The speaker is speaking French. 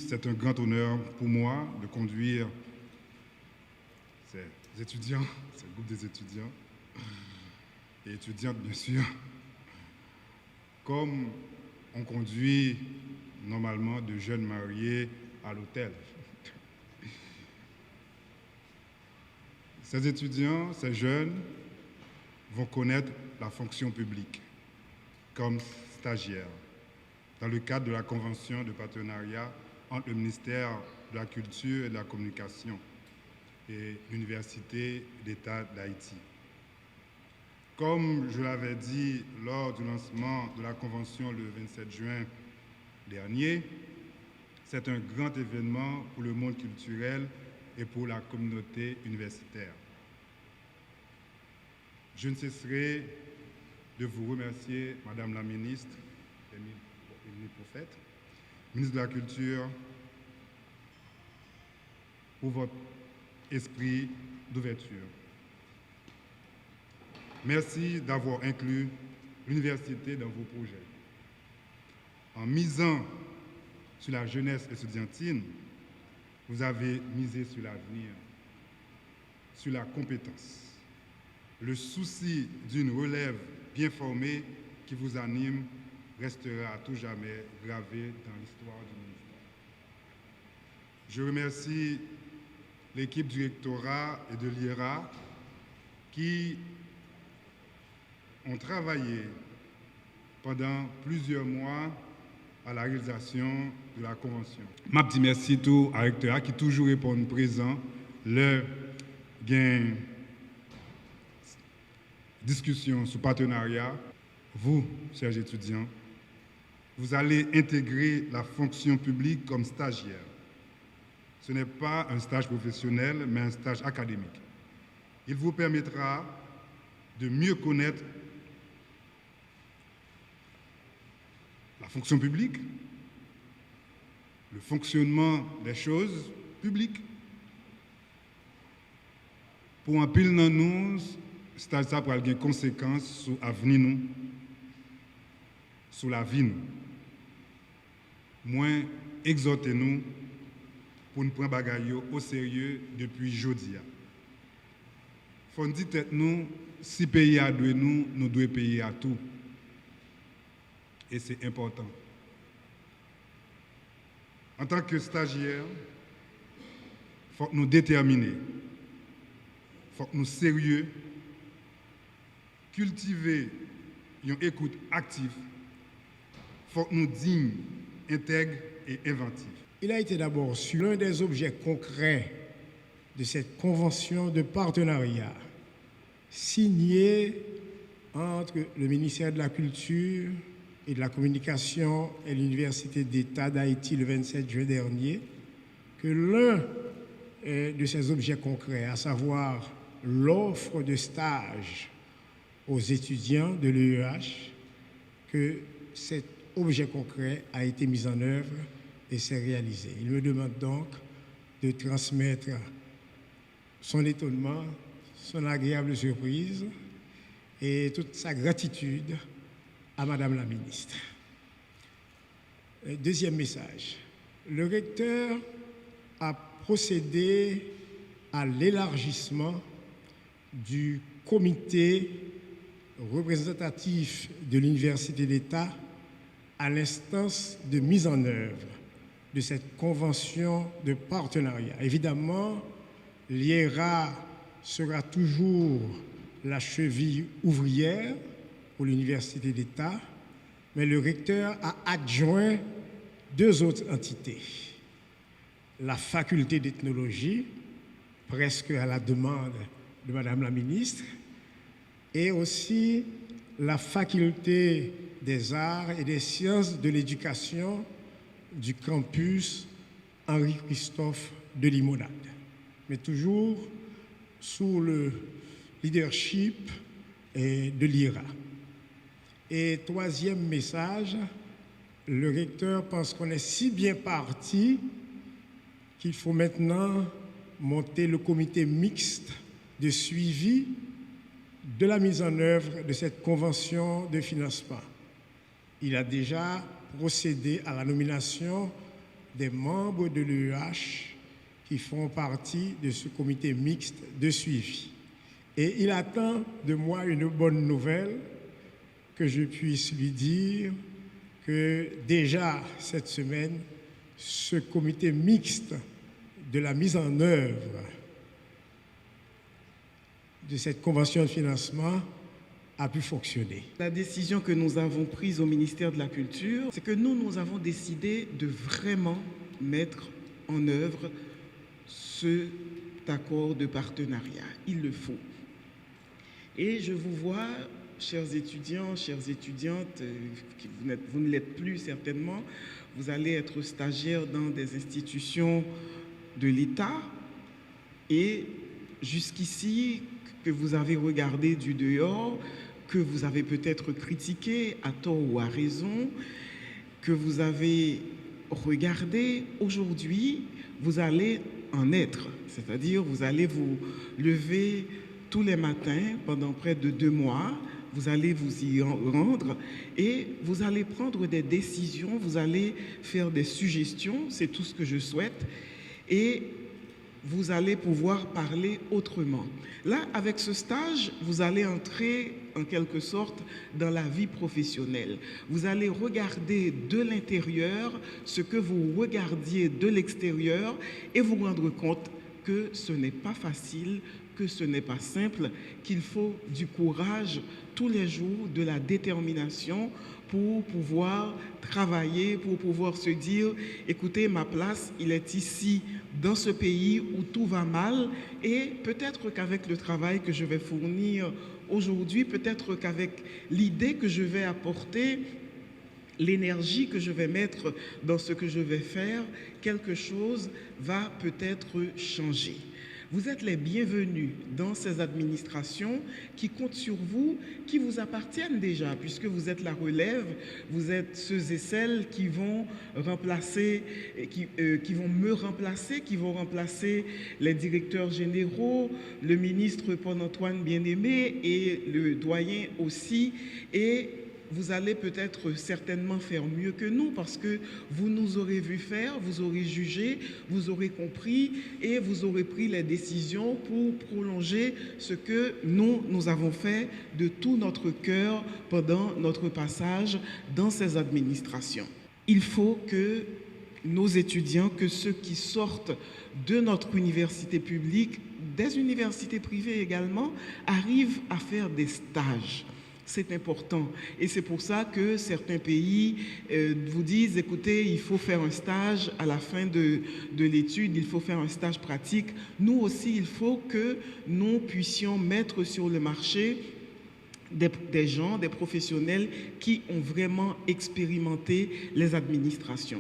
c'est un grand honneur pour moi de conduire ces étudiants, ce groupe des étudiants et étudiantes bien sûr, comme on conduit normalement de jeunes mariés à l'hôtel. Ces étudiants, ces jeunes vont connaître la fonction publique comme stagiaires dans le cadre de la convention de partenariat entre le ministère de la Culture et de la Communication et l'Université d'État d'Haïti. Comme je l'avais dit lors du lancement de la convention le 27 juin dernier, c'est un grand événement pour le monde culturel et pour la communauté universitaire. Je ne cesserai de vous remercier, Madame la ministre, Émilie Prophète, ministre de la Culture, pour votre esprit d'ouverture. Merci d'avoir inclus l'université dans vos projets. En misant sur la jeunesse estudiantine, vous avez misé sur l'avenir, sur la compétence. Le souci d'une relève bien formée qui vous anime restera à tout jamais gravé dans l'histoire du ministère. Je remercie l'équipe du rectorat et de l'IERA qui ont travaillé pendant plusieurs mois à la réalisation de la convention. Je dis merci tout à rectorat qui toujours répond présent leur gain discussion sur partenariat. Vous, chers étudiants, vous allez intégrer la fonction publique comme stagiaire. Ce n'est pas un stage professionnel, mais un stage académique. Il vous permettra de mieux connaître la fonction publique, le fonctionnement des choses publiques. Pour un pile dans nous, stage ça pour avoir des conséquences sur l'avenir nous, sur la vie nous. Moins exhortez-nous pour nous prendre bagaille au sérieux depuis jeudi. Faut nous dire tête nous, si pays a doué nous, nous devons payer à tout. Et c'est important. En tant que stagiaire, il faut que nous déterminer, il faut que nous sérieux, cultiver une écoute active, il faut que nous dignes, intègres et inventifs. Il a été d'abord sur l'un des objets concrets de cette convention de partenariat signée entre le ministère de la Culture et de la Communication et l'Université d'État d'Haïti le 27 juin dernier, que l'un de ces objets concrets, à savoir l'offre de stage aux étudiants de l'EEH, que cet objet concret a été mis en œuvre et s'est réalisé. Il me demande donc de transmettre son étonnement, son agréable surprise et toute sa gratitude à Madame la ministre. Deuxième message. Le recteur a procédé à l'élargissement du comité représentatif de l'Université d'État à l'instance de mise en œuvre de cette convention de partenariat. Évidemment, l'IERA sera toujours la cheville ouvrière pour l'Université d'État, mais le recteur a adjoint deux autres entités. La faculté d'ethnologie, presque à la demande de Madame la ministre, et aussi la faculté des arts et des sciences de l'éducation du campus Henri-Christophe de Limonade, mais toujours sous le leadership de l'IERA. Et troisième message, le recteur pense qu'on est si bien parti qu'il faut maintenant monter le comité mixte de suivi de la mise en œuvre de cette convention de financement. Il a déjà procédé à la nomination des membres de l'EEH qui font partie de ce comité mixte de suivi. Et il attend de moi une bonne nouvelle, que je puisse lui dire que déjà cette semaine, ce comité mixte de la mise en œuvre de cette convention de financement a pu fonctionner. La décision que nous avons prise au ministère de la Culture, c'est que nous avons décidé de vraiment mettre en œuvre cet accord de partenariat. Il le faut. Et je vous vois, chers étudiants, chères étudiantes, vous ne l'êtes plus certainement, vous allez être stagiaires dans des institutions de l'État et jusqu'ici, que vous avez regardé du dehors, que vous avez peut-être critiqué à tort ou à raison, que vous avez regardé, aujourd'hui, vous allez en être. C'est-à-dire, vous allez vous lever tous les matins pendant près de 2 mois, vous allez vous y rendre et vous allez prendre des décisions, vous allez faire des suggestions, c'est tout ce que je souhaite, et vous allez pouvoir parler autrement. Là, avec ce stage, vous allez entrer en quelque sorte dans la vie professionnelle. Vous allez regarder de l'intérieur ce que vous regardiez de l'extérieur et vous rendre compte que ce n'est pas facile, que ce n'est pas simple, qu'il faut du courage tous les jours, de la détermination pour pouvoir travailler, pour pouvoir se dire, écoutez, ma place, il est ici, dans ce pays où tout va mal, et peut-être qu'avec le travail que je vais fournir aujourd'hui, peut-être qu'avec l'idée que je vais apporter, l'énergie que je vais mettre dans ce que je vais faire, quelque chose va peut-être changer. Vous êtes les bienvenus dans ces administrations qui comptent sur vous, qui vous appartiennent déjà, puisque vous êtes la relève, vous êtes ceux et celles qui vont remplacer, qui vont me remplacer, qui vont remplacer les directeurs généraux, le ministre Paul-Antoine Bien-Aimé et le doyen aussi, et vous allez peut-être certainement faire mieux que nous parce que vous nous aurez vu faire, vous aurez jugé, vous aurez compris et vous aurez pris les décisions pour prolonger ce que nous avons fait de tout notre cœur pendant notre passage dans ces administrations. Il faut que nos étudiants, que ceux qui sortent de notre université publique, des universités privées également, arrivent à faire des stages. C'est important et c'est pour ça que certains pays vous disent, écoutez, il faut faire un stage à la fin de l'étude, il faut faire un stage pratique. Nous aussi, il faut que nous puissions mettre sur le marché des gens, des professionnels qui ont vraiment expérimenté les administrations.